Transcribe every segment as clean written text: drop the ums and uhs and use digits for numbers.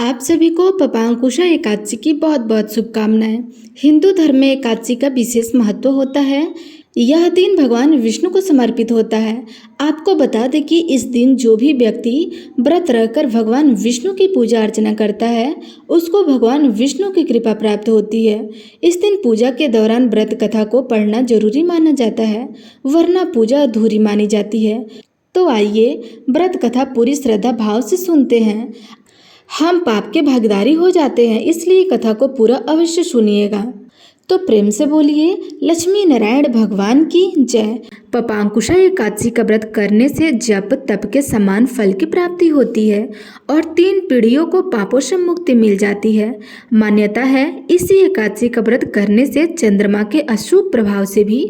आप सभी को पपांकुशा एकादशी की बहुत बहुत शुभकामनाएं। हिंदू धर्म में एकादशी का विशेष महत्व होता है। यह दिन भगवान विष्णु को समर्पित होता है। आपको बता दें कि इस दिन जो भी व्यक्ति व्रत रहकर भगवान विष्णु की पूजा अर्चना करता है उसको भगवान विष्णु की कृपा प्राप्त होती है। इस दिन पूजा के दौरान व्रत कथा को पढ़ना जरूरी माना जाता है, वरना पूजा अधूरी मानी जाती है। तो आइए व्रत कथा पूरी श्रद्धा भाव से सुनते हैं। हम पाप के भागीदारी हो जाते हैं, इसलिए कथा को पूरा अवश्य सुनिएगा। तो प्रेम से बोलिए लक्ष्मी नारायण भगवान की जय। पपांकुशा एकादशी का व्रत करने से जप तप के समान फल की प्राप्ति होती है और 3 पीढ़ियों को पापों से मुक्ति मिल जाती है। मान्यता है इसी एकादशी का व्रत करने से चंद्रमा के अशुभ प्रभाव से भी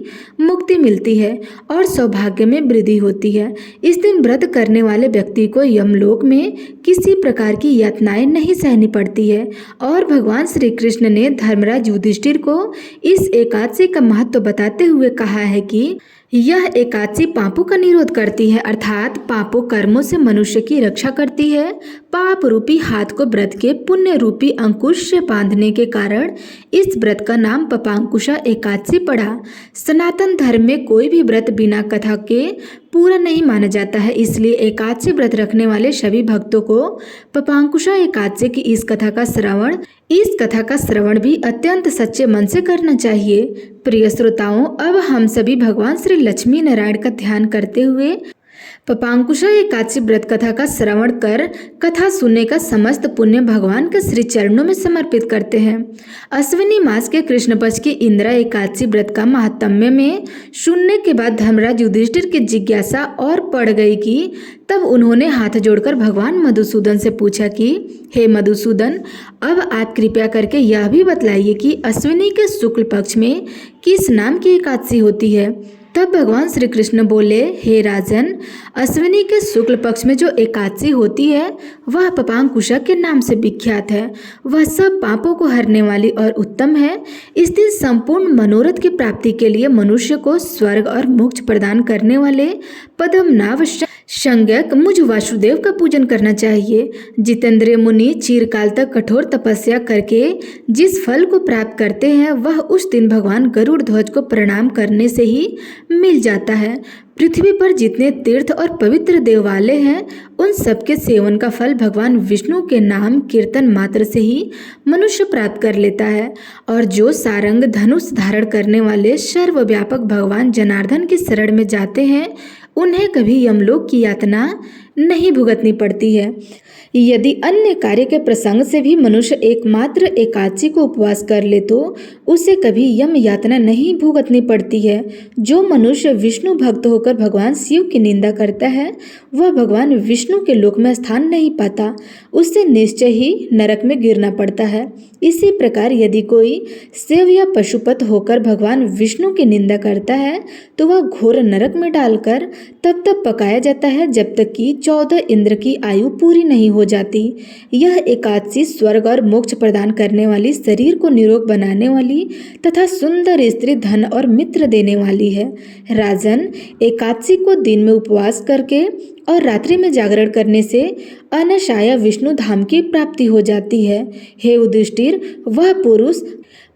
मुक्ति मिलती है और सौभाग्य में वृद्धि होती है। इस दिन व्रत करने वाले व्यक्ति को यमलोक में किसी प्रकार की यातनाएं नहीं सहनी पड़ती है और भगवान श्री कृष्ण ने धर्मराज युधिष्ठिर को इस एकादशी का महत्व बताते हुए कहा है कि यह एकादशी पापों का निरोध करती है, अर्थात पापों कर्मों से मनुष्य की रक्षा करती है। पाप रूपी हाथ को व्रत के पुण्य रूपी अंकुश से बांधने के कारण इस व्रत का नाम पपांकुशा एकादशी पड़ा। सनातन धर्म में कोई भी व्रत बिना कथा के पूरा नहीं माना जाता है, इसलिए एकादशी व्रत रखने वाले सभी भक्तों को पपांकुशा एकादशी की इस कथा का श्रवण भी अत्यंत सच्चे मन से करना चाहिए। प्रिय श्रोताओं, अब हम सभी भगवान श्री लक्ष्मी नारायण का ध्यान करते हुए पपांकुशा एकादशी व्रत कथा का श्रवण कर कथा सुनने का समस्त पुण्य भगवान के श्री चरणों में समर्पित करते हैं। अश्विनी मास के कृष्ण पक्ष की इंदिरा एकादशी व्रत का महात्म्य में सुनने के बाद धर्मराज युधिष्ठिर की जिज्ञासा और बढ़ गई कि तब उन्होंने हाथ जोड़कर भगवान मधुसूदन से पूछा कि हे मधुसूदन, अब आप कृपया करके यह भी बतलाइए कि अश्विनी के शुक्ल पक्ष में किस नाम की एकादशी होती है। तब भगवान श्री कृष्ण बोले, हे राजन, अश्विनी के शुक्ल पक्ष में जो एकादशी होती है वह पपांकुशा के नाम से विख्यात है। वह सब पापों को हरने वाली और उत्तम है। इस दिन संपूर्ण मनोरथ की प्राप्ति के लिए मनुष्य को स्वर्ग और मोक्ष प्रदान करने वाले पद्मनाभ संज्ञक मुझ वासुदेव का पूजन करना चाहिए। जितेंद्रिय मुनि चिरकाल तक कठोर तपस्या करके जिस फल को प्राप्त करते हैं वह उस दिन भगवान गरुड़ ध्वज को प्रणाम करने से ही मिल जाता है। पृथ्वी पर जितने तीर्थ और पवित्र देवालय हैं उन सबके सेवन का फल भगवान विष्णु के नाम कीर्तन मात्र से ही मनुष्य प्राप्त कर लेता है। और जो सारंग धनुष धारण करने वाले सर्वव्यापक भगवान जनार्दन की शरण में जाते हैं उन्हें कभी यमलोक की यातना नहीं भुगतनी पड़ती है। यदि अन्य कार्य के प्रसंग से भी मनुष्य एकमात्र एकादशी को उपवास कर ले तो उसे कभी यम यातना नहीं भुगतनी पड़ती है। जो मनुष्य विष्णु भक्त होकर भगवान शिव की निंदा करता है वह भगवान विष्णु के लोक में स्थान नहीं पाता, उससे निश्चय ही नरक में गिरना पड़ता है। इसी प्रकार यदि कोई शिव या पशुपत होकर भगवान विष्णु की निंदा करता है तो वह घोर नरक में डालकर तब तक पकाया जाता है जब तक कि 14 इंद्र की आयु पूरी नहीं हो जाती। यह एकादशी स्वर्ग और मोक्ष प्रदान करने वाली, शरीर को निरोग बनाने वाली तथा सुंदर स्त्री, धन और मित्र देने वाली है। राजन, एकादशी को दिन में उपवास करके और रात्रि में जागरण करने से अनशाया विष्णु धाम की प्राप्ति हो जाती है। हे युधिष्ठिर, वह पुरुष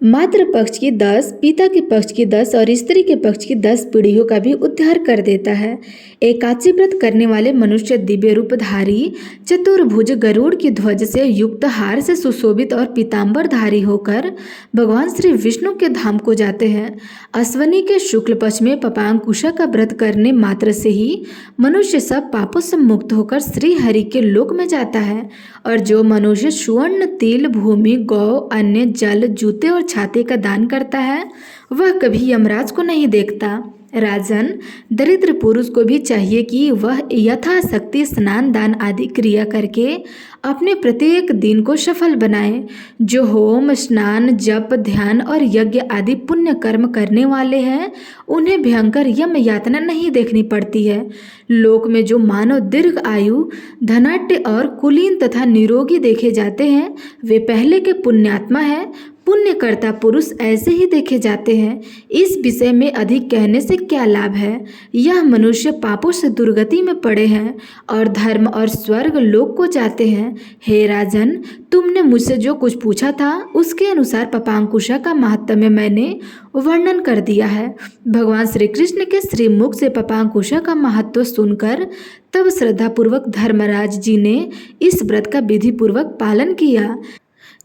मातृ पक्ष की 10, पिता के पक्ष की 10 और स्त्री के पक्ष की 10 पीढ़ियों का भी उद्धार कर देता है। एकादशी व्रत करने वाले मनुष्य दिव्य रूपधारी, चतुर्भुज, गरुड़ की ध्वज से युक्त, हार से सुशोभित और पीताम्बरधारी होकर भगवान श्री विष्णु के धाम को जाते हैं। अश्विनी के शुक्ल पक्ष में पपांकुशा का व्रत करने मात्र से ही मनुष्य सब पापों से मुक्त होकर श्री हरि के लोक में जाता है। और जो मनुष्य स्वर्ण, तिल, भूमि, गौ, अन्न, जल, जूते और छाते का दान करता है वह कभी यमराज को नहीं देखता। राजन, दरिद्र पुरुष को भी चाहिए कि वह यथाशक्ति स्नान दान आदि क्रिया करके अपने प्रत्येक दिन को सफल बनाए। जो होम, स्नान, जप, ध्यान और यज्ञ आदि पुण्य कर्म करने वाले हैं उन्हें भयंकर यम यातना नहीं देखनी पड़ती है। लोक में जो मानव दीर्घ आयु, धनाढ्य और कुलीन तथा निरोगी देखे जाते हैं वे पहले के पुण्यात्मा हैं। पुण्यकर्ता पुरुष ऐसे ही देखे जाते हैं। इस विषय में अधिक कहने से क्या लाभ है। यह मनुष्य पापों से दुर्गति में पड़े हैं और धर्म और स्वर्ग लोक को जाते हैं। हे राजन, तुमने मुझसे जो कुछ पूछा था उसके अनुसार पपांकुशा का महात्म्य मैंने वर्णन कर दिया है। भगवान श्री कृष्ण के श्रीमुख से पपांकुशा का महत्व सुनकर तब श्रद्धापूर्वक धर्मराज जी ने इस व्रत का विधि पूर्वक पालन किया,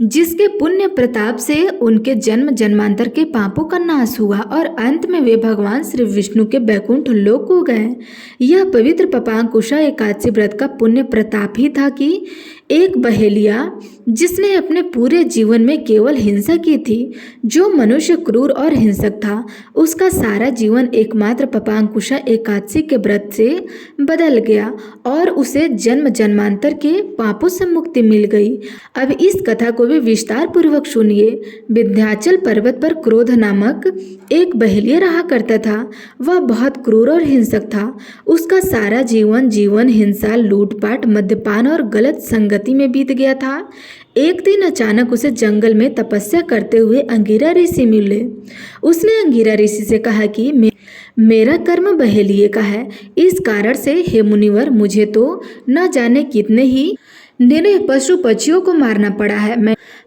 जिसके पुण्य प्रताप से उनके जन्म जन्मांतर के पापों का नाश हुआ और अंत में वे भगवान श्री विष्णु के बैकुंठ लोक को गए। यह पवित्र पपांकुशा एकादशी व्रत का पुण्य प्रताप ही था कि एक बहेलिया जिसने अपने पूरे जीवन में केवल हिंसा की थी, जो मनुष्य क्रूर और हिंसक था, उसका सारा जीवन एकमात्र पपांकुशा एकादशी के व्रत से बदल गया और उसे जन्म जन्मांतर के पापों से मुक्ति मिल गई। अब इस कथा को भी विस्तार पूर्वक सुनिए। विंध्याचल पर्वत पर क्रोध नामक एक बहेलिया रहा करता था। वह बहुत क्रूर और हिंसक था। उसका सारा जीवन हिंसा, लूटपाट, मद्यपान और गलत संगति में बीत गया था। एक दिन अचानक उसे जंगल में तपस्या करते हुए अंगिरा ऋषि मिले। उसने अंगिरा ऋषि से कहा कि मेरा कर्म बहेलिये का है, इस कारण से हे मुनिवर, मुझे तो न जाने कितने ही निरीह पशु पक्षियों को मारना पड़ा है।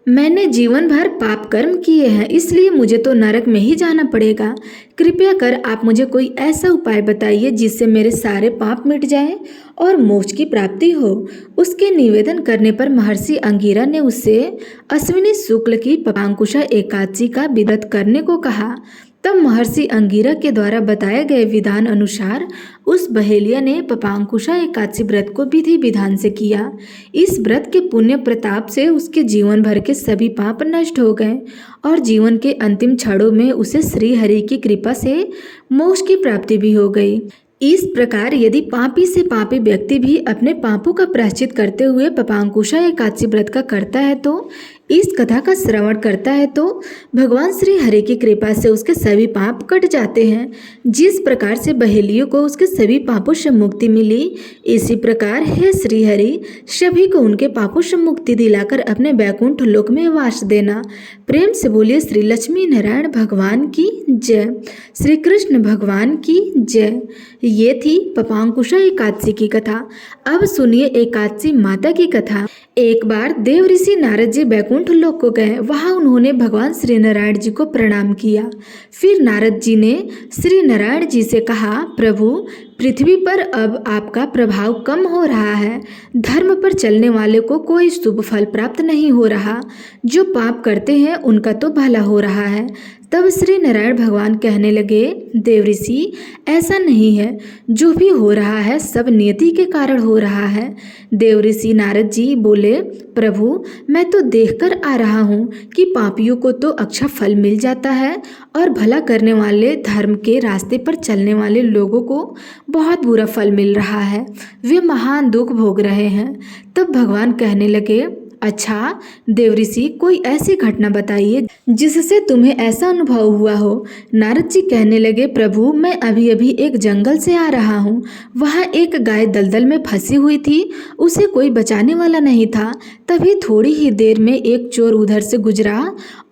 मैंने जीवन भर पाप कर्म किए हैं, इसलिए मुझे तो नरक में ही जाना पड़ेगा। कृपया कर आप मुझे कोई ऐसा उपाय बताइए जिससे मेरे सारे पाप मिट जाएं और मोक्ष की प्राप्ति हो। उसके निवेदन करने पर महर्षि अंगिरा ने उससे अश्विनी शुक्ल की पपांकुशा एकादशी का व्रत करने को कहा। तब महर्षि अंगिरा के द्वारा बताए गए विधान अनुसार उस बहेलिया ने पपांकुशा एकादशी व्रत को विधि विधान से किया। इस व्रत के पुण्य प्रताप से उसके जीवन भर के सभी पाप नष्ट हो गए और जीवन के अंतिम क्षणों में उसे श्री हरि की कृपा से मोक्ष की प्राप्ति भी हो गई। इस प्रकार यदि पापी से पापी व्यक्ति भी अपने पापों का प्रायश्चित करते हुए पपांकुशा एकादशी व्रत का करता है, तो इस कथा का श्रवण करता है, तो भगवान श्री हरि की कृपा से उसके सभी पाप कट जाते हैं। जिस प्रकार से बहेलियों को उसके सभी पापों से मुक्ति मिली, इसी प्रकार हे श्री हरि सभी को उनके पापों से मुक्ति दिलाकर अपने बैकुंठ लोक में वास देना। प्रेम से बोलिए श्री लक्ष्मी नारायण भगवान की जय, श्री कृष्ण भगवान की जय। ये थी पपांकुशा एकादशी की कथा। अब सुनिए एकादशी माता की कथा। एक बार देव ऋषि नारद जी बैकुंठ लोक को गए। वहां उन्होंने भगवान श्री नारायण जी को प्रणाम किया। फिर नारद जी ने श्री नारायण जी से कहा, प्रभु, पृथ्वी पर अब आपका प्रभाव कम हो रहा है। धर्म पर चलने वाले को कोई शुभ फल प्राप्त नहीं हो रहा। जो पाप करते हैं उनका तो भला हो रहा है। तब श्री नारायण भगवान कहने लगे, देव ऋषि, ऐसा नहीं है। जो भी हो रहा है सब नियति के कारण हो रहा है। देव ऋषि नारद जी बोले, प्रभु, मैं तो देखकर आ रहा हूँ कि पापियों को तो अच्छा फल मिल जाता है और भला करने वाले, धर्म के रास्ते पर चलने वाले लोगों को बहुत बुरा फल मिल रहा है। वे महान दुख भोग रहे हैं। तब भगवान कहने लगे, अच्छा देव ऋषि, कोई ऐसी घटना बताइए जिससे तुम्हें ऐसा अनुभव हुआ हो। नारद जी कहने लगे, प्रभु, मैं अभी अभी एक जंगल से आ रहा हूँ। वहाँ एक गाय दलदल में फंसी हुई थी। उसे कोई बचाने वाला नहीं था। तभी थोड़ी ही देर में एक चोर उधर से गुजरा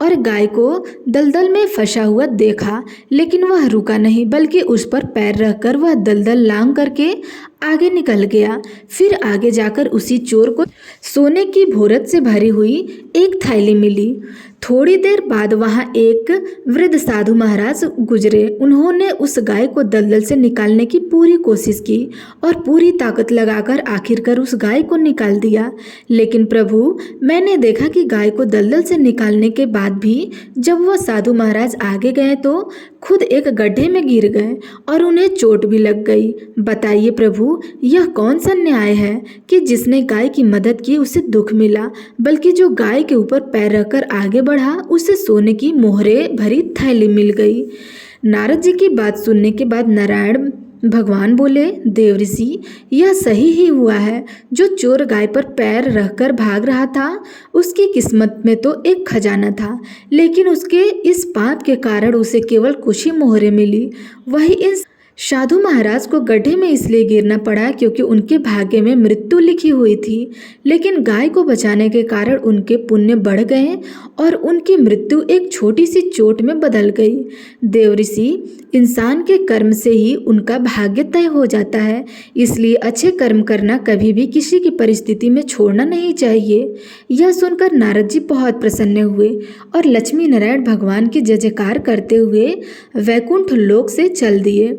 और गाय को दलदल में फंसा हुआ देखा, लेकिन वह रुका नहीं, बल्कि उस पर पैर रखकर वह दलदल लांग करके आगे निकल गया। फिर आगे जाकर उसी चोर को सोने की भोरत से भरी हुई एक थैली मिली। थोड़ी देर बाद वहां एक वृद्ध साधु महाराज गुजरे। उन्होंने उस गाय को दलदल से निकालने की पूरी कोशिश की और पूरी ताकत लगाकर आखिरकार उस गाय को निकाल दिया। लेकिन प्रभु, मैंने देखा कि गाय को दलदल से निकालने के बाद भी जब वह साधु महाराज आगे गए तो खुद एक गड्ढे में गिर गए और उन्हें चोट भी लग गई। बताइए प्रभु, यह कौन सा न्याय है कि जिसने गाय की मदद की उसे दुख मिला, बल्कि जो गाय के ऊपर पैर रखकर आगे बढ़ा उसे सोने की मोहरे भरी थैली मिल गई। नारद जी की बात सुनने के बाद नारायण भगवान बोले, देव ऋषि, यह सही ही हुआ है। जो चोर गाय पर पैर रखकर भाग रहा था उसकी किस्मत में तो एक खजाना था, लेकिन उसके इस पाप के कारण उसे केवल कुछ ही मोहरे मिली। वही इन साधु महाराज को गड्ढे में इसलिए गिरना पड़ा क्योंकि उनके भाग्य में मृत्यु लिखी हुई थी, लेकिन गाय को बचाने के कारण उनके पुण्य बढ़ गए और उनकी मृत्यु एक छोटी सी चोट में बदल गई। देवऋषि, इंसान के कर्म से ही उनका भाग्य तय हो जाता है, इसलिए अच्छे कर्म करना कभी भी किसी की परिस्थिति में छोड़ना नहीं चाहिए। यह सुनकर नारद जी बहुत प्रसन्न हुए और लक्ष्मी नारायण भगवान की जय जयकार करते हुए वैकुंठ लोक से चल दिए।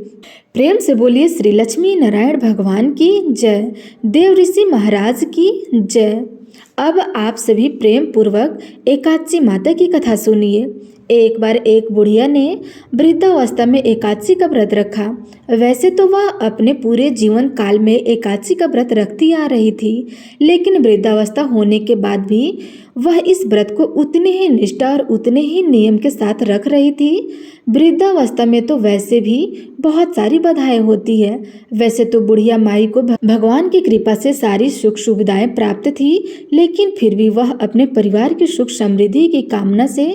प्रेम से बोलिए श्री लक्ष्मी नारायण भगवान की जय, देवऋषि महाराज की जय। अब आप सभी प्रेम पूर्वक एकादशी माता की कथा सुनिए। एक बार एक बुढ़िया ने वृद्धावस्था में एकादशी का व्रत रखा। वैसे तो वह अपने पूरे जीवन काल में एकादशी का व्रत रखती आ रही थी, लेकिन वृद्धावस्था होने के बाद भी वह इस व्रत को उतने ही निष्ठा और उतने ही नियम के साथ रख रही थी। वृद्धावस्था में तो वैसे भी बहुत सारी बाधाएं होती है। वैसे तो बुढ़िया माई को भगवान की कृपा से सारी सुख सुविधाएं प्राप्त थी, लेकिन फिर भी वह अपने परिवार की सुख समृद्धि की कामना से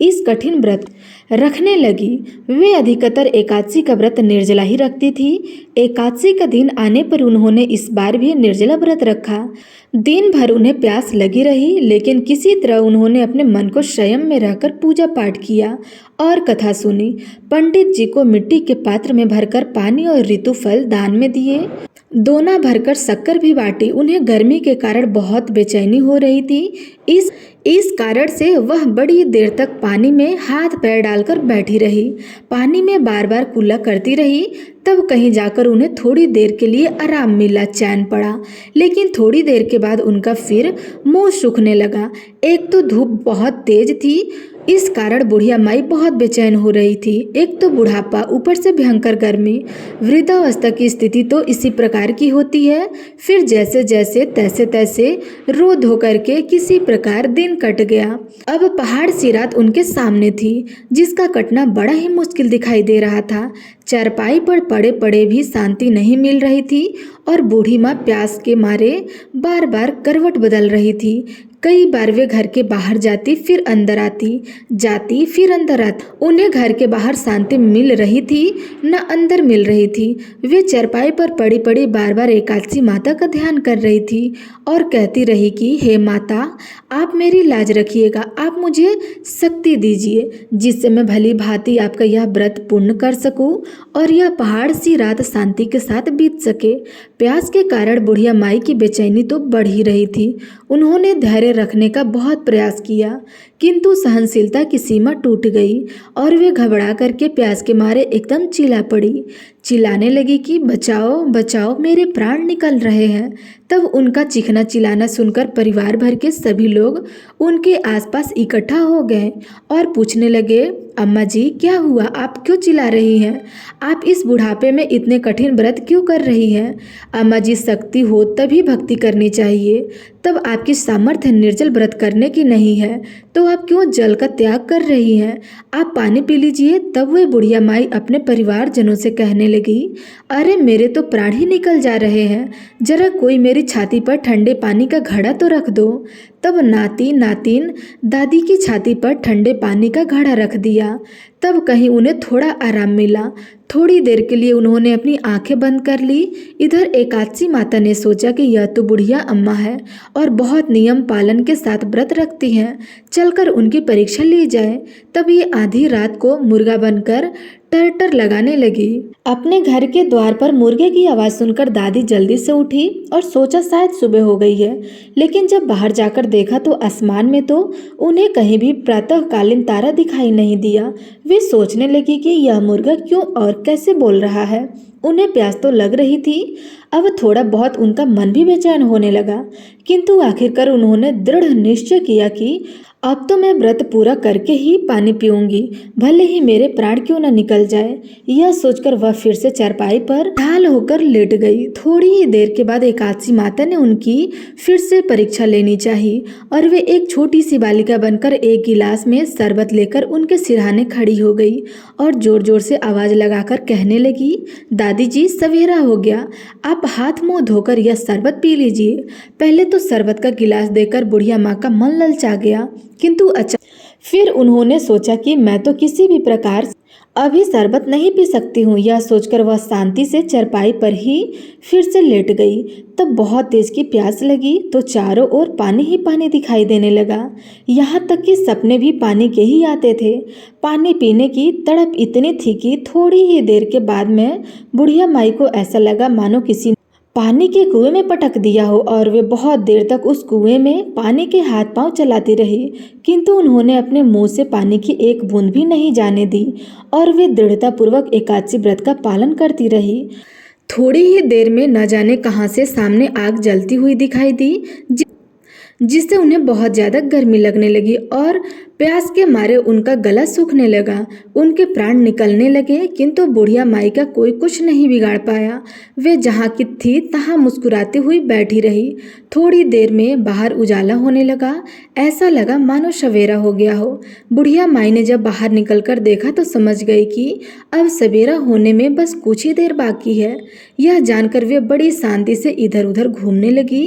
इस कठिन व्रत रखने लगी। वे अधिकतर एकादशी का व्रत निर्जला ही रखती थी। एकादशी का दिन आने पर उन्होंने इस बार भी निर्जला व्रत रखा। दिन भर उन्हें प्यास लगी रही, लेकिन किसी तरह उन्होंने अपने मन को संयम में रहकर पूजा पाठ किया और कथा सुनी। पंडित जी को मिट्टी के पात्र में भरकर पानी और ऋतु फल दान में दिए। दोना भरकर शक्कर भी बांटी। उन्हें गर्मी के कारण बहुत बेचैनी हो रही थी। इस कारण से वह बड़ी देर तक पानी में हाथ पैर डालकर बैठी रही। पानी में बार बार कुल्ला करती रही। तब कहीं जाकर उन्हें थोड़ी देर के लिए आराम मिला, चैन पड़ा। लेकिन थोड़ी देर के बाद उनका फिर मुंह सूखने लगा। एक तो धूप बहुत तेज थी, इस कारण बुढ़िया माई बहुत बेचैन हो रही थी। एक तो बुढ़ापा, ऊपर से भयंकर गर्मी। वृद्धावस्था की स्थिति तो इसी प्रकार की होती है। फिर जैसे जैसे तैसे तैसे रो धो करके किसी प्रकार दिन कट गया। अब पहाड़ सी रात उनके सामने थी, जिसका कटना बड़ा ही मुश्किल दिखाई दे रहा था। चारपाई पर पड़े पड़े भी शांति नहीं मिल रही थी और बूढ़ी माँ प्यास के मारे बार बार करवट बदल रही थी। कई बार वे घर के बाहर जाती, फिर अंदर जाती फिर अंदर आती। उन्हें घर के बाहर शांति मिल रही थी, न अंदर मिल रही थी। वे चारपाई पर पड़ी पड़ी बार बार एकादशी माता का ध्यान कर रही थी और कहती रही कि हे माता, आप मेरी लाज रखिएगा, आप मुझे शक्ति दीजिए, जिससे मैं भली भांति आपका यह व्रत पूर्ण कर सकूं और यह पहाड़ सी रात शांति के साथ बीत सके। प्यास के कारण बुढ़िया माई की बेचैनी तो बढ़ ही रही थी। उन्होंने धैर्य रखने का बहुत प्रयास किया, किंतु सहनशीलता की सीमा टूट गई और वे घबरा करके प्यास के मारे एकदम चिल्ला पड़ी। चिल्लाने लगी कि बचाओ बचाओ, मेरे प्राण निकल रहे हैं। तब उनका चीखना चिल्लाना सुनकर परिवार भर के सभी लोग उनके आसपास इकट्ठा हो गए और पूछने लगे, अम्मा जी क्या हुआ, आप क्यों चिल्ला रही हैं? आप इस बुढ़ापे में इतने कठिन व्रत क्यों कर रही हैं? अम्मा जी, शक्ति हो तभी भक्ति करनी चाहिए। तब आपकी सामर्थ्य निर्जल व्रत करने की नहीं है तो आप क्यों जल का त्याग कर रही हैं? आप पानी पी लीजिए। तब वह बुढ़िया माई अपने परिवारजनों से कहने लगी, अरे मेरे तो प्राण ही निकल जा रहे हैं, जरा कोई मेरी छाती पर ठंडे पानी का घड़ा तो रख दो। तब नाती नातिन दादी की छाती पर ठंडे पानी का घड़ा रख दिया। तब कहीं उन्हें थोड़ा आराम मिला। थोड़ी देर के लिए उन्होंने अपनी आंखें बंद कर ली। इधर एकादशी माता ने सोचा कि यह तो बुढ़िया अम्मा है और बहुत नियम पालन के साथ व्रत रखती हैं, चलकर उनकी परीक्षा ली जाए। तब ये आधी रात को मुर्गा बनकर टर लगाने लगी। अपने घर के द्वार पर मुर्गे की आवाज़ सुनकर दादी जल्दी से उठी और सोचा शायद सुबह हो गई है, लेकिन जब बाहर जाकर देखा तो आसमान में तो उन्हें कहीं भी प्रातःकालीन तारा दिखाई नहीं दिया। वे सोचने लगी कि यह मुर्गा क्यों और कैसे बोल रहा है। उन्हें प्यास तो लग रही थी। अब थोड़ा बहुत उनका मन भी बेचैन होने लगा, किंतु आखिरकार उन्होंने दृढ़ निश्चय किया कि अब तो मैं व्रत पूरा करके ही पानी पीऊंगी, भले ही मेरे प्राण क्यों न निकल जाए। यह सोचकर वह फिर से चारपाई पर ढाल होकर लेट गई। थोड़ी ही देर के बाद एकादशी माता ने उनकी फिर से परीक्षा लेनी चाहिए और वे एक छोटी सी बालिका बनकर एक गिलास में शरबत लेकर उनके सिरहाने खड़ी हो गई और जोर जोर से आवाज लगाकर कहने लगी, दादी जी सवेरा हो गया, आप हाथ मुंह धोकर यह शरबत पी लीजिए। पहले तो शरबत का गिलास देकर बुढ़िया माँ का मन ललचा गया, किंतु फिर उन्होंने सोचा कि मैं तो किसी भी प्रकार अभी शरबत नहीं पी सकती हूँ। यह सोचकर वह शांति से चारपाई पर ही फिर से लेट गई। तब बहुत तेज की प्यास लगी तो चारों ओर पानी ही पानी दिखाई देने लगा। यहाँ तक कि सपने भी पानी के ही आते थे। पानी पीने की तड़प इतनी थी कि थोड़ी ही देर के बाद में बुढ़िया माई को ऐसा लगा मानो किसी ने पानी के कुएं में पटक दिया हो, और वे बहुत देर तक उस कुएं में पानी के हाथ पांव चलाती रही, किंतु उन्होंने अपने मुंह से पानी की एक बूंद भी नहीं जाने दी और वे दृढ़तापूर्वक एकादशी व्रत का पालन करती रही। थोड़ी ही देर में न जाने कहां से सामने आग जलती हुई दिखाई दी, जिससे उन्हें बहुत ज़्यादा गर्मी लगने लगी और प्यास के मारे उनका गला सूखने लगा। उनके प्राण निकलने लगे, किंतु बुढ़िया माई का कोई कुछ नहीं बिगाड़ पाया। वे जहाँ की थी तहाँ मुस्कुराती हुई बैठी रही। थोड़ी देर में बाहर उजाला होने लगा। ऐसा लगा मानो सवेरा हो गया हो। बुढ़िया माई ने जब बाहर निकलकर देखा तो समझ गई कि अब सवेरा होने में बस कुछ ही देर बाकी है। यह जानकर वे बड़ी शांति से इधर उधर घूमने लगी।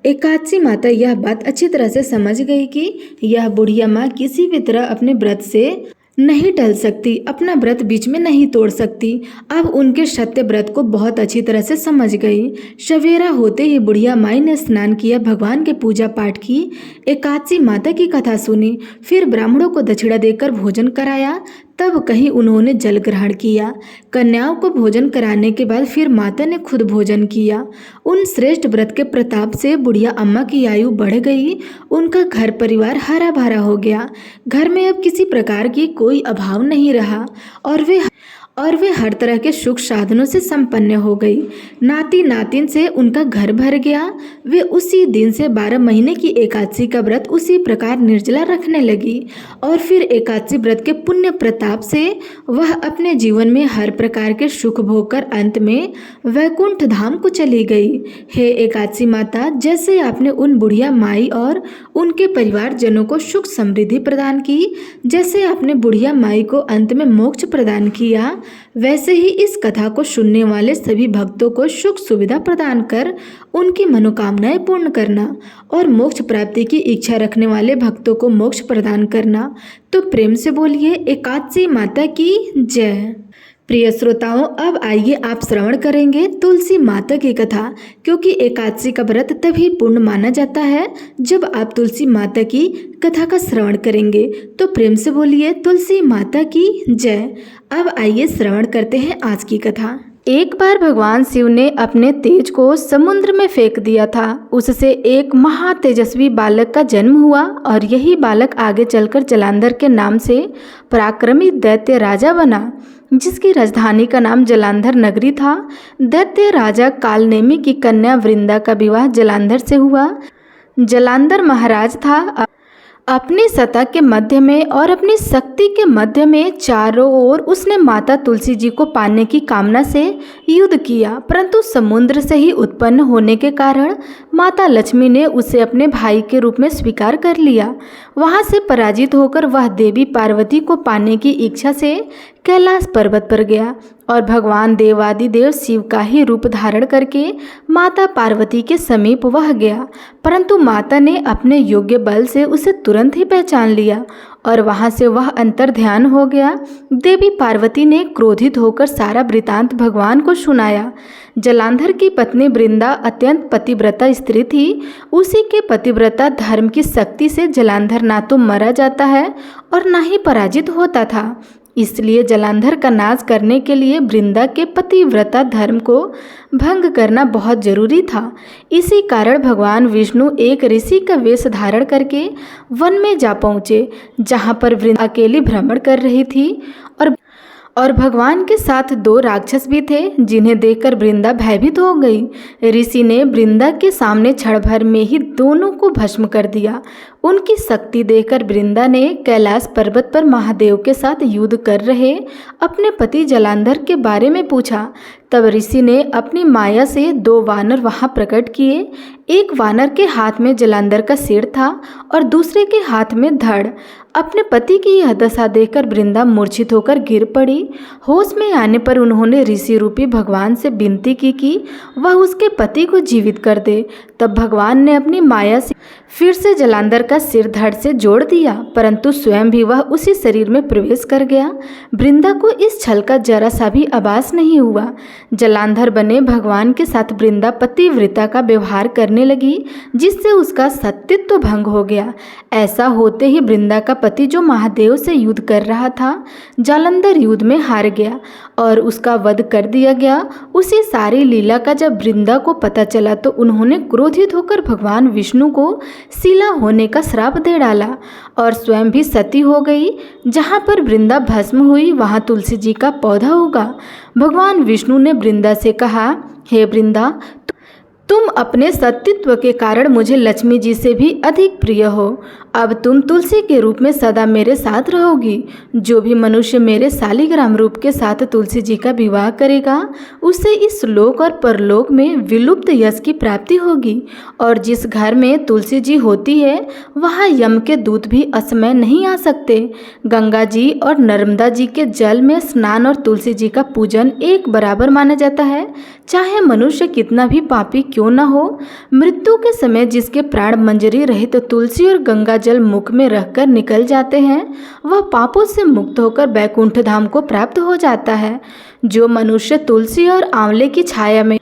एकादशी माता यह बात अच्छी तरह से समझ गई कि यह बुढ़िया माँ किसी भी तरह अपने व्रत से नहीं टल सकती, अपना व्रत बीच में नहीं तोड़ सकती। अब उनके सत्य व्रत को बहुत अच्छी तरह से समझ गई। सवेरा होते ही बुढ़िया माई ने स्नान किया, भगवान के पूजा पाठ की, एकादशी माता की कथा सुनी, फिर ब्राह्मणों को दक्षिणा देकर भोजन कराया। तब कहीं उन्होंने जल ग्रहण किया। कन्याओं को भोजन कराने के बाद फिर माता ने खुद भोजन किया। उन श्रेष्ठ व्रत के प्रताप से बुढ़िया अम्मा की आयु बढ़ गई। उनका घर परिवार हरा भरा हो गया। घर में अब किसी प्रकार की कोई अभाव नहीं रहा और वे हर तरह के सुख साधनों से संपन्न हो गई। नाती नातिन से उनका घर भर गया। वे उसी दिन से 12 महीने की एकादशी का व्रत उसी प्रकार निर्जला रखने लगी और फिर एकादशी व्रत के पुण्य प्रताप से वह अपने जीवन में हर प्रकार के सुख भोग कर अंत में वैकुंठ धाम को चली गई। हे एकादशी माता, जैसे आपने उन बुढ़िया माई और उनके परिवारजनों को सुख समृद्धि प्रदान की, जैसे आपने बुढ़िया माई को अंत में मोक्ष प्रदान किया, वैसे ही इस कथा को सुनने वाले सभी भक्तों को सुख सुविधा प्रदान कर उनकी मनोकामनाएं पूर्ण करना और मोक्ष प्राप्ति की इच्छा रखने वाले भक्तों को मोक्ष प्रदान करना। तो प्रेम से बोलिए एकादशी माता की जय। प्रिय श्रोताओं, अब आइए आप श्रवण करेंगे तुलसी माता की कथा, क्योंकि एकादशी का व्रत तभी पूर्ण माना जाता है जब आप तुलसी माता की कथा का श्रवण करेंगे। तो प्रेम से बोलिए तुलसी माता की जय। अब आइए श्रवण करते हैं आज की कथा। एक बार भगवान शिव ने अपने तेज को समुद्र में फेंक दिया था। उससे एक महा तेजस्वी बालक का जन्म हुआ और यही बालक आगे चलकर जलांधर के नाम से पराक्रमी दैत्य राजा बना, जिसकी राजधानी का नाम जलांधर नगरी था। दैत्य राजा कालनेमी की कन्या वृंदा का विवाह जलांधर से हुआ। जलांधर महाराज था। अपनी सत्ता के मध्य में और अपनी शक्ति के मध्य में चारों ओर उसने माता तुलसी जी को पाने की कामना से युद्ध किया, परंतु समुद्र से ही उत्पन्न होने के कारण माता लक्ष्मी ने उसे अपने भाई के रूप में स्वीकार कर लिया। वहां से पराजित होकर वह देवी पार्वती को पाने की इच्छा से कैलाश पर्वत पर गया और भगवान देवादिदेव शिव का ही रूप धारण करके माता पार्वती के समीप वह गया, परंतु माता ने अपने योग्य बल से उसे तुरंत ही पहचान लिया और वहां से वह अंतर ध्यान हो गया। देवी पार्वती ने क्रोधित होकर सारा वृतांत भगवान को सुनाया। जलांधर की पत्नी वृंदा अत्यंत पतिव्रता स्त्री थी। उसी के पतिव्रता धर्म की शक्ति से जलांधर ना तो मरा जाता है और ना ही पराजित होता था। इसलिए जलांधर का नाश करने के लिए वृंदा के पतिव्रता धर्म को भंग करना बहुत जरूरी था। इसी कारण भगवान विष्णु एक ऋषि का वेश धारण करके वन में जा पहुँचे, जहाँ पर वृंदा अकेली भ्रमण कर रही थी और भगवान के साथ 2 राक्षस भी थे, जिन्हें देखकर वृंदा भयभीत हो गई। ऋषि ने वृंदा के सामने क्षण भर में ही दोनों को भस्म कर दिया। उनकी शक्ति देखकर वृंदा ने कैलाश पर्वत पर महादेव के साथ युद्ध कर रहे अपने पति जलांधर के बारे में पूछा। तब ऋषि ने अपनी माया से 2 वानर वहां प्रकट किए। एक वानर के हाथ में जलांधर का सिर था और दूसरे के हाथ में धड़। अपने पति की यह दशा देखकर वृंदा मूर्छित होकर गिर पड़ी। होश में आने पर उन्होंने ऋषि रूपी भगवान से विनती की कि वह उसके पति को जीवित कर दे। तब भगवान ने अपनी माया से फिर से जलांधर का सिर धड़ से जोड़ दिया, परंतु स्वयं भी वह उसी शरीर में प्रवेश कर गया। वृंदा को इस छल का जरा सा भी आभास नहीं हुआ। जलांधर बने भगवान के साथ वृंदा पतिव्रता का व्यवहार करने लगी, जिससे उसका सतीत्व भंग हो गया। ऐसा होते ही वृंदा का पति, जो महादेव से युद्ध कर रहा था, जालंधर युद्ध में हार गया और उसका वध कर दिया गया। उसी सारी लीला का जब वृंदा को पता चला तो उन्होंने क्रोधित होकर भगवान विष्णु को शिला होने का श्राप दे डाला और स्वयं भी सती हो गई। जहाँ पर वृंदा भस्म हुई वहाँ तुलसी जी का पौधा उगा। भगवान विष्णु ने वृंदा से कहा, हे वृंदा, तुम अपने सतीत्व के कारण मुझे लक्ष्मी जी से भी अधिक प्रिय हो। अब तुम तुलसी के रूप में सदा मेरे साथ रहोगी। जो भी मनुष्य मेरे शालिग्राम रूप के साथ तुलसी जी का विवाह करेगा, उसे इस लोक और परलोक में विलुप्त यश की प्राप्ति होगी। और जिस घर में तुलसी जी होती है, वहाँ यम के दूत भी असमय नहीं आ सकते। गंगा जी और नर्मदा जी के जल में स्नान और तुलसी जी का पूजन एक बराबर माना जाता है, चाहे मनुष्य कितना भी पापी क्यों न हो। मृत्यु के समय जिसके प्राण मंजरी रहित तो तुलसी और गंगा जल मुख में रखकर निकल जाते हैं, वह पापों से मुक्त होकर बैकुंठ धाम को प्राप्त हो जाता है। जो मनुष्य तुलसी और आंवले की छाया में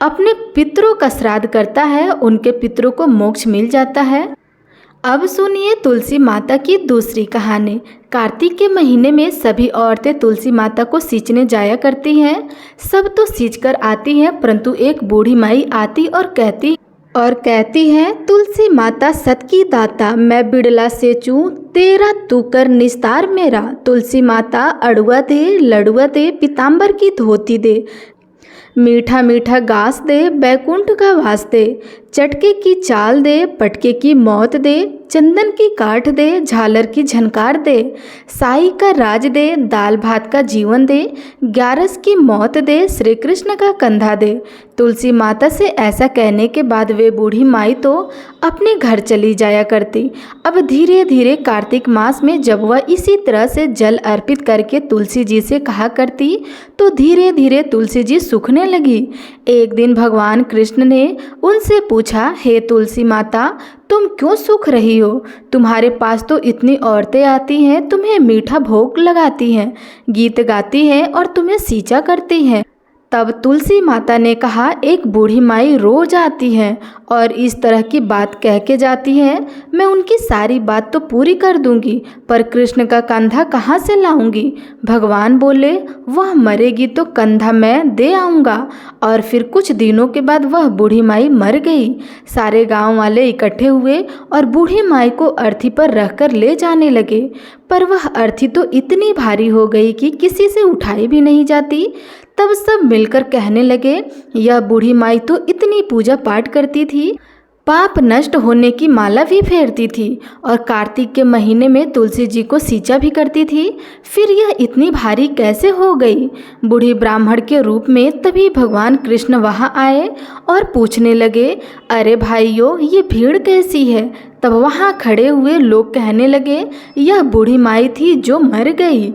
अपने पितरों का श्राद्ध करता है, उनके पितरों को मोक्ष मिल जाता है। अब सुनिए तुलसी माता की दूसरी कहानी। कार्तिक के महीने में सभी औरतें तुलसी माता को सींचने जाया करती हैं। सब तो सींच कर आती हैं, परंतु एक बूढ़ी माई आती और कहती है, तुलसी माता सत की दाता, मैं बिड़ला से चूं तेरा तू कर निस्तार मेरा। तुलसी माता अड़ुआ दे, लड़ुआ दे, पीताम्बर की धोती दे, मीठा मीठा घास दे, बैकुंठ का वास दे, चटके की चाल दे, पटके की मौत दे, चंदन की काठ दे, झालर की झनकार दे, साई का राज दे, दाल भात का जीवन दे, ग्यारस की मौत दे, श्री कृष्ण का कंधा दे। तुलसी माता से ऐसा कहने के बाद वे बूढ़ी माई तो अपने घर चली जाया करती। अब धीरे धीरे कार्तिक मास में जब वह इसी तरह से जल अर्पित करके तुलसी जी से कहा करती, तो धीरे धीरे तुलसी जी सूखने लगी। एक दिन भगवान कृष्ण ने उनसे पूछा, हे तुलसी माता, तुम क्यों सूख रही हो? तुम्हारे पास तो इतनी औरतें आती हैं, तुम्हें मीठा भोग लगाती हैं, गीत गाती हैं और तुम्हें सींचा करती हैं। तब तुलसी माता ने कहा, एक बूढ़ी माई रोज आती है और इस तरह की बात कह के जाती है। मैं उनकी सारी बात तो पूरी कर दूंगी, पर कृष्ण का कंधा कहाँ से लाऊंगी? भगवान बोले, वह मरेगी तो कंधा मैं दे आऊँगा। और फिर कुछ दिनों के बाद वह बूढ़ी माई मर गई। सारे गांव वाले इकट्ठे हुए और बूढ़ी माई को अर्थी पर रखकर ले जाने लगे, पर वह अर्थी तो इतनी भारी हो गई कि किसी से उठाई भी नहीं जाती। तब सब मिलकर कहने लगे, यह बूढ़ी माई तो इतनी पूजा पाठ करती थी, पाप नष्ट होने की माला भी फेरती थी और कार्तिक के महीने में तुलसी जी को सींचा भी करती थी, फिर यह इतनी भारी कैसे हो गई? बूढ़ी ब्राह्मण के रूप में तभी भगवान कृष्ण वहाँ आए और पूछने लगे, अरे भाइयों, ये भीड़ कैसी है? तब वहाँ खड़े हुए लोग कहने लगे, यह बूढ़ी माई थी जो मर गई,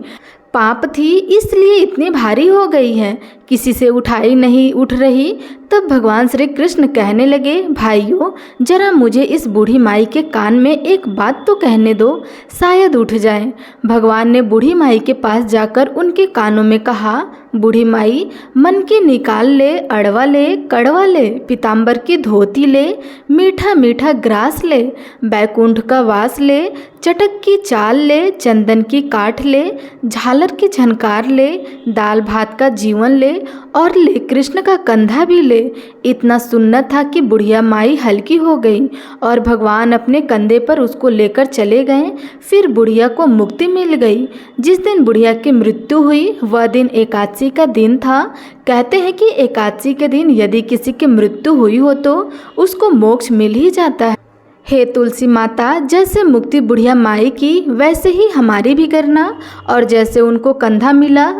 पाप थी इसलिए इतनी भारी हो गई है, किसी से उठाई नहीं उठ रही। तब भगवान श्री कृष्ण कहने लगे, भाइयों, जरा मुझे इस बूढ़ी माई के कान में एक बात तो कहने दो, शायद उठ जाए। भगवान ने बूढ़ी माई के पास जाकर उनके कानों में कहा, बूढ़ी माई, मन की निकाल ले, अड़वा ले, कड़वा ले, पीताम्बर की धोती ले, मीठा मीठा ग्रास ले, बैकुंठ का वास ले, चटक की चाल ले, चंदन की काठ ले, झालर की झनकार ले, दाल भात का जीवन ले और ले कृष्ण का कंधा भी ले। इतना सुनना था कि बुढ़िया माई हल्की हो गई और भगवान अपने कंधे पर उसको लेकर चले गए। फिर बुढ़िया को मुक्ति मिल गई। जिस दिन बुढ़िया की मृत्यु हुई वह दिन एकादशी का दिन था। कहते हैं कि एकादशी के दिन यदि किसी की मृत्यु हुई हो तो उसको मोक्ष मिल ही जाता है। हे तुलसी माता, जैसे मुक्ति बुढ़िया माई की वैसे ही हमारी भी करना, और जैसे उनको कंधा मिला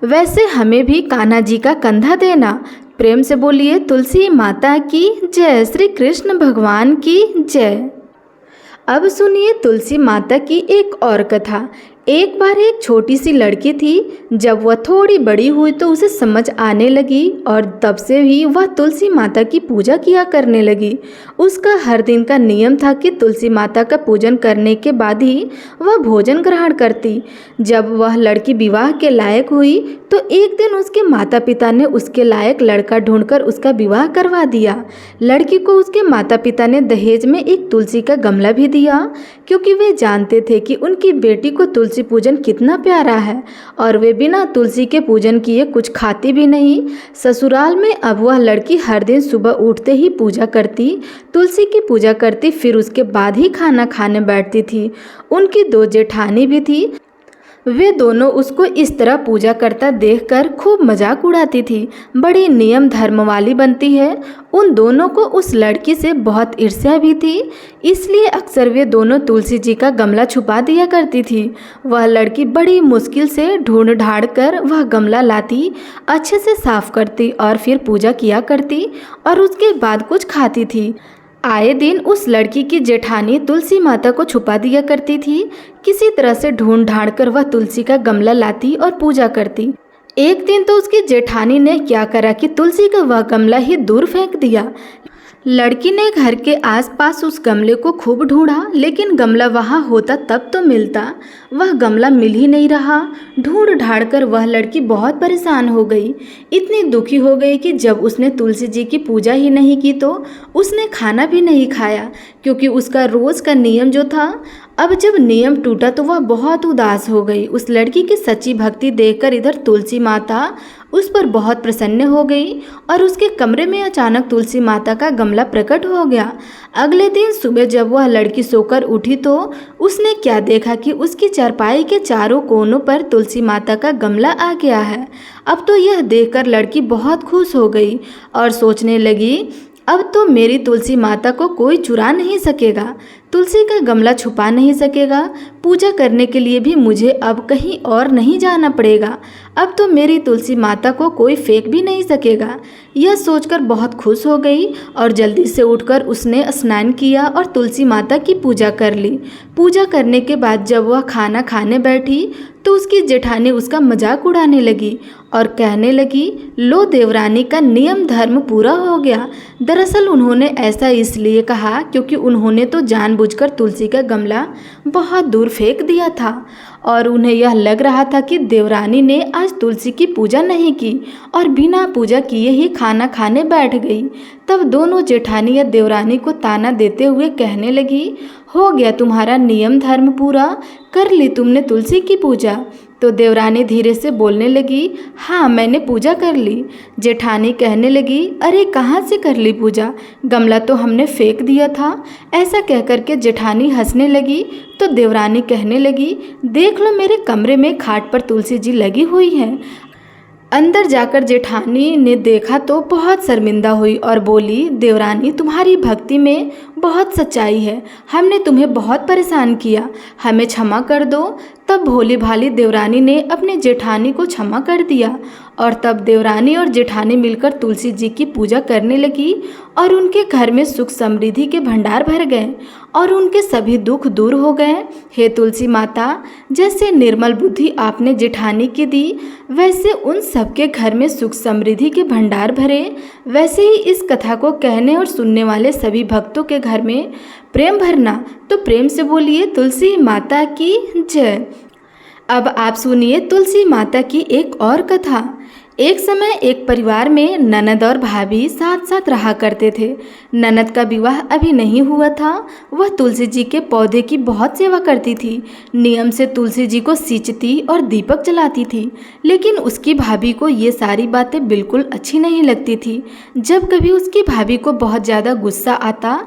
वैसे हमें भी कान्हा जी का कंधा देना। प्रेम से बोलिए तुलसी माता की जय, श्री कृष्ण भगवान की जय। अब सुनिए तुलसी माता की एक और कथा। एक बार एक छोटी सी लड़की थी। जब वह थोड़ी बड़ी हुई तो उसे समझ आने लगी और तब से ही वह तुलसी माता की पूजा किया करने लगी। उसका हर दिन का नियम था कि तुलसी माता का पूजन करने के बाद ही वह भोजन ग्रहण करती। जब वह लड़की विवाह के लायक हुई तो एक दिन उसके माता पिता ने उसके लायक लड़का ढूंढकर उसका विवाह करवा दिया। लड़की को उसके माता पिता ने दहेज में एक तुलसी का गमला भी दिया, क्योंकि वे जानते थे कि उनकी बेटी को तुलसी पूजन कितना प्यारा है और वे बिना तुलसी के पूजन किए कुछ खाती भी नहीं। ससुराल में अब वह लड़की हर दिन सुबह उठते ही पूजा करती, तुलसी की पूजा करती, फिर उसके बाद ही खाना खाने बैठती थी। उनकी 2 जेठानी भी थी। वे दोनों उसको इस तरह पूजा करता देखकर खूब मजाक उड़ाती थी। बड़ी नियम धर्म वाली बनती है। उन दोनों को उस लड़की से बहुत ईर्ष्या भी थी, इसलिए अक्सर वे दोनों तुलसी जी का गमला छुपा दिया करती थी। वह लड़की बड़ी मुश्किल से ढूंढ ढांड कर वह गमला लाती, अच्छे से साफ करती और फिर पूजा किया करती और उसके बाद कुछ खाती थी। आए दिन उस लड़की की जेठानी तुलसी माता को छुपा दिया करती थी। किसी तरह से ढूंढ ढांड कर वह तुलसी का गमला लाती और पूजा करती। एक दिन तो उसकी जेठानी ने क्या करा कि तुलसी का वह गमला ही दूर फेंक दिया। लड़की ने घर के आसपास उस गमले को खूब ढूंढा, लेकिन गमला वहाँ होता तब तो मिलता, वह गमला मिल ही नहीं रहा। ढूंढ ढांड कर वह लड़की बहुत परेशान हो गई। इतनी दुखी हो गई कि जब उसने तुलसी जी की पूजा ही नहीं की तो उसने खाना भी नहीं खाया, क्योंकि उसका रोज़ का नियम जो था, अब जब नियम टूटा तो वह बहुत उदास हो गई। उस लड़की की सच्ची भक्ति देखकर इधर तुलसी माता उस पर बहुत प्रसन्न हो गई और उसके कमरे में अचानक तुलसी माता का गमला प्रकट हो गया। अगले दिन सुबह जब वह लड़की सोकर उठी तो उसने क्या देखा कि उसकी चारपाई के चारों कोनों पर तुलसी माता का गमला आ गया है। अब तो यह देखकर लड़की बहुत खुश हो गई और सोचने लगी, अब तो मेरी तुलसी माता को कोई चुरा नहीं सकेगा, तुलसी का गमला छुपा नहीं सकेगा, पूजा करने के लिए भी मुझे अब कहीं और नहीं जाना पड़ेगा, अब तो मेरी तुलसी माता को कोई फेंक भी नहीं सकेगा। यह सोचकर बहुत खुश हो गई और जल्दी से उठकर उसने स्नान किया और तुलसी माता की पूजा कर ली। पूजा करने के बाद जब वह खाना खाने बैठी तो उसकी जेठानी उसका मजाक उड़ाने लगी और कहने लगी, लो देवरानी का नियम धर्म पूरा हो गया। दरअसल उन्होंने ऐसा इसलिए कहा क्योंकि उन्होंने तो जानबूझकर तुलसी का गमला बहुत दूर फेंक दिया था और उन्हें यह लग रहा था कि देवरानी ने आज तुलसी की पूजा नहीं की और बिना पूजा किए ही खाना खाने बैठ गई। तब दोनों जेठानी देवरानी को ताना देते हुए कहने लगी, हो गया तुम्हारा नियम धर्म पूरा, कर ली तुमने तुलसी की पूजा। तो देवरानी धीरे से बोलने लगी, हाँ मैंने पूजा कर ली। जेठानी कहने लगी, अरे कहाँ से कर ली पूजा, गमला तो हमने फेंक दिया था। ऐसा कहकर के जेठानी हंसने लगी तो देवरानी कहने लगी, देख लो मेरे कमरे में खाट पर तुलसी जी लगी हुई है। अंदर जाकर जेठानी ने देखा तो बहुत शर्मिंदा हुई और बोली, देवरानी तुम्हारी भक्ति में बहुत सच्चाई है, हमने तुम्हें बहुत परेशान किया, हमें क्षमा कर दो। तब भोली भाली देवरानी ने अपने जेठानी को क्षमा कर दिया और तब देवरानी और जेठानी मिलकर तुलसी जी की पूजा करने लगी और उनके घर में सुख समृद्धि के भंडार भर गए और उनके सभी दुख दूर हो गए। हे तुलसी माता, जैसे निर्मल बुद्धि आपने जेठानी की दी, वैसे उन सबके घर में सुख समृद्धि के भंडार भरे। वैसे ही इस कथा को कहने और सुनने वाले सभी भक्तों के घर में प्रेम भरना। तो प्रेम से बोलिए तुलसी माता की जय। अब आप सुनिए तुलसी माता की एक और कथा। एक समय एक परिवार में ननद और भाभी साथ साथ रहा करते थे। ननद का विवाह अभी नहीं हुआ था। वह तुलसी जी के पौधे की बहुत सेवा करती थी। नियम से तुलसी जी को सींचती और दीपक जलाती थी, लेकिन उसकी भाभी को ये सारी बातें बिल्कुल अच्छी नहीं लगती थी। जब कभी उसकी भाभी को बहुत ज़्यादा गुस्सा आता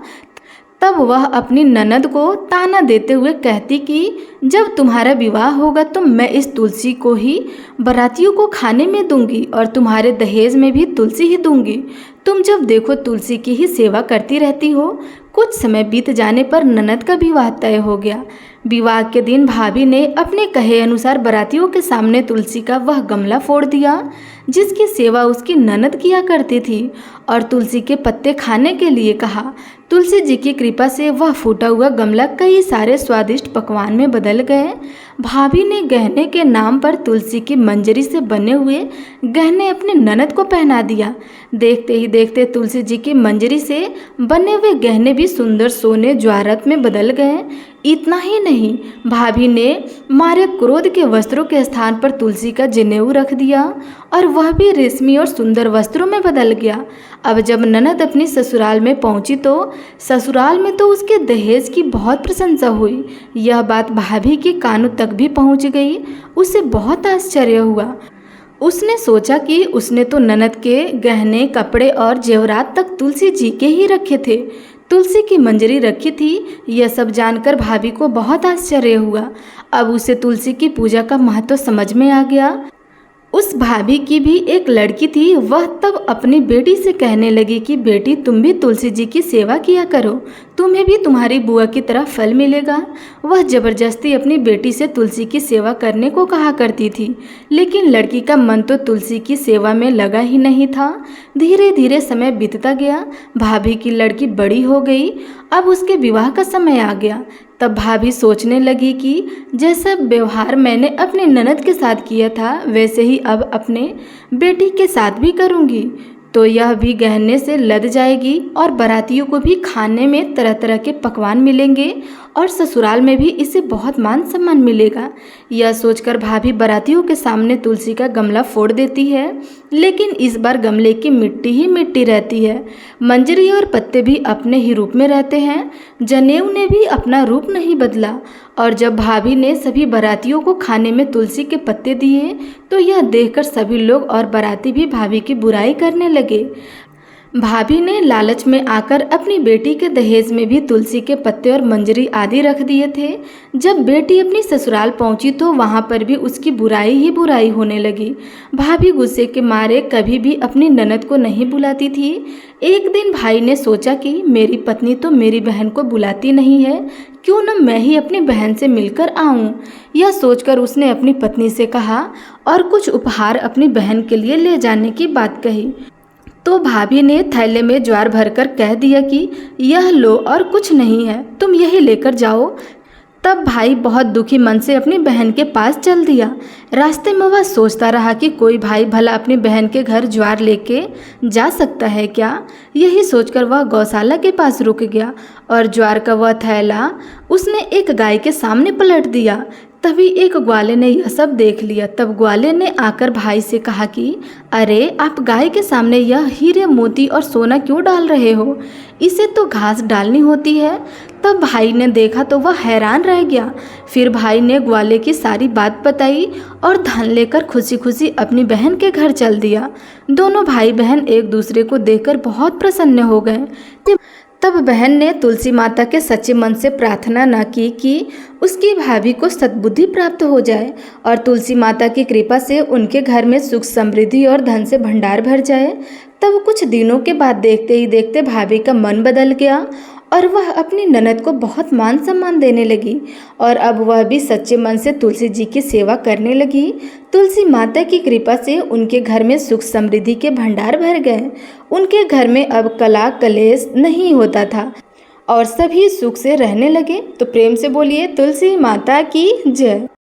तब वह अपनी ननद को ताना देते हुए कहती कि जब तुम्हारा विवाह होगा तो मैं इस तुलसी को ही बारातियों को खाने में दूंगी और तुम्हारे दहेज में भी तुलसी ही दूंगी। तुम जब देखो तुलसी की ही सेवा करती रहती हो। कुछ समय बीत जाने पर ननद का विवाह तय हो गया। विवाह के दिन भाभी ने अपने कहे अनुसार बारातियों के सामने तुलसी का वह गमला फोड़ दिया जिसकी सेवा उसकी ननद किया करती थी और तुलसी के पत्ते खाने के लिए कहा। तुलसी जी की कृपा से वह फूटा हुआ गमला कई सारे स्वादिष्ट पकवान में बदल गए। भाभी ने गहने के नाम पर तुलसी की मंजरी से बने हुए गहने अपने ननद को पहना दिया। देखते ही देखते तुलसी जी की मंजरी से बने हुए गहने भी सुंदर सोने ज्वारत में बदल गए। इतना ही नहीं, भाभी ने मारे क्रोध के वस्त्रों के स्थान पर तुलसी का जनेऊ रख दिया और वह भी रेशमी और सुंदर वस्त्रों में बदल गया। अब जब ननद अपनी ससुराल में पहुंची तो ससुराल में तो उसके दहेज की बहुत प्रशंसा हुई। यह बात भाभी के कानों तक भी पहुंच गई। उसे बहुत आश्चर्य हुआ। उसने सोचा कि उसने तो ननद के गहने, कपड़े और जेवरात तक तुलसी जी के ही रखे थे, तुलसी की मंजरी रखी थी। यह सब जानकर भाभी को बहुत आश्चर्य हुआ। अब उसे तुलसी की पूजा का महत्व समझ में आ गया। उस भाभी की भी एक लड़की थी। वह तब अपनी बेटी से कहने लगी कि बेटी, तुम भी तुलसी जी की सेवा किया करो, तुम्हें भी तुम्हारी बुआ की तरह फल मिलेगा। वह जबरदस्ती अपनी बेटी से तुलसी की सेवा करने को कहा करती थी, लेकिन लड़की का मन तो तुलसी की सेवा में लगा ही नहीं था। धीरे धीरे समय बीतता गया। भाभी की लड़की बड़ी हो गई। अब उसके विवाह का समय आ गया। तब भाभी सोचने लगी कि जैसा व्यवहार मैंने अपने ननद के साथ किया था, वैसे ही अब अपने बेटी के साथ भी करूँगी, तो यह भी गहने से लद जाएगी और बारातियों को भी खाने में तरह तरह के पकवान मिलेंगे और ससुराल में भी इसे बहुत मान सम्मान मिलेगा। यह सोचकर भाभी बारातियों के सामने तुलसी का गमला फोड़ देती है, लेकिन इस बार गमले की मिट्टी ही मिट्टी रहती है। मंजरी और पत्ते भी अपने ही रूप में रहते हैं। जनेऊ ने भी अपना रूप नहीं बदला। और जब भाभी ने सभी बारातियों को खाने में तुलसी के पत्ते दिए तो यह देखकर सभी लोग और बाराती भी भाभी की बुराई करने लगे। भाभी ने लालच में आकर अपनी बेटी के दहेज में भी तुलसी के पत्ते और मंजरी आदि रख दिए थे। जब बेटी अपनी ससुराल पहुंची तो वहां पर भी उसकी बुराई ही बुराई होने लगी। भाभी गुस्से के मारे कभी भी अपनी ननद को नहीं बुलाती थी। एक दिन भाई ने सोचा कि मेरी पत्नी तो मेरी बहन को बुलाती नहीं है, क्यों न मैं ही अपनी बहन से मिलकर आऊं। यह सोचकर उसने अपनी पत्नी से कहा और कुछ उपहार अपनी बहन के लिए ले जाने की बात कही। तो भाभी ने थैले में ज्वार भरकर कह दिया कि यह लो और कुछ नहीं है, तुम यही लेकर जाओ। तब भाई बहुत दुखी मन से अपनी बहन के पास चल दिया। रास्ते में वह सोचता रहा कि कोई भाई भला अपनी बहन के घर ज्वार लेके जा सकता है क्या। यही सोचकर वह गौशाला के पास रुक गया और ज्वार का वह थैला उसने एक गाय के सामने पलट दिया। तभी एक ग्वाले ने यह सब देख लिया। तब ग्वाले ने आकर भाई से कहा कि अरे, आप गाय के सामने यह हीरे मोती और सोना क्यों डाल रहे हो, इसे तो घास डालनी होती है। तब भाई ने देखा तो वह हैरान रह गया। फिर भाई ने ग्वाले की सारी बात बताई और धन लेकर खुशी खुशी अपनी बहन के घर चल दिया। दोनों भाई बहन एक दूसरे को देखकर बहुत प्रसन्न हो गए। तब बहन ने तुलसी माता के सच्चे मन से प्रार्थना न की कि उसकी भाभी को सद्बुद्धि प्राप्त हो जाए और तुलसी माता की कृपा से उनके घर में सुख समृद्धि और धन से भंडार भर जाए। तब कुछ दिनों के बाद देखते ही देखते भाभी का मन बदल गया और वह अपनी ननद को बहुत मान सम्मान देने लगी और अब वह भी सच्चे मन से तुलसी जी की सेवा करने लगी। तुलसी माता की कृपा से उनके घर में सुख समृद्धि के भंडार भर गए। उनके घर में अब कला कलेश नहीं होता था और सभी सुख से रहने लगे। तो प्रेम से बोलिए तुलसी माता की जय।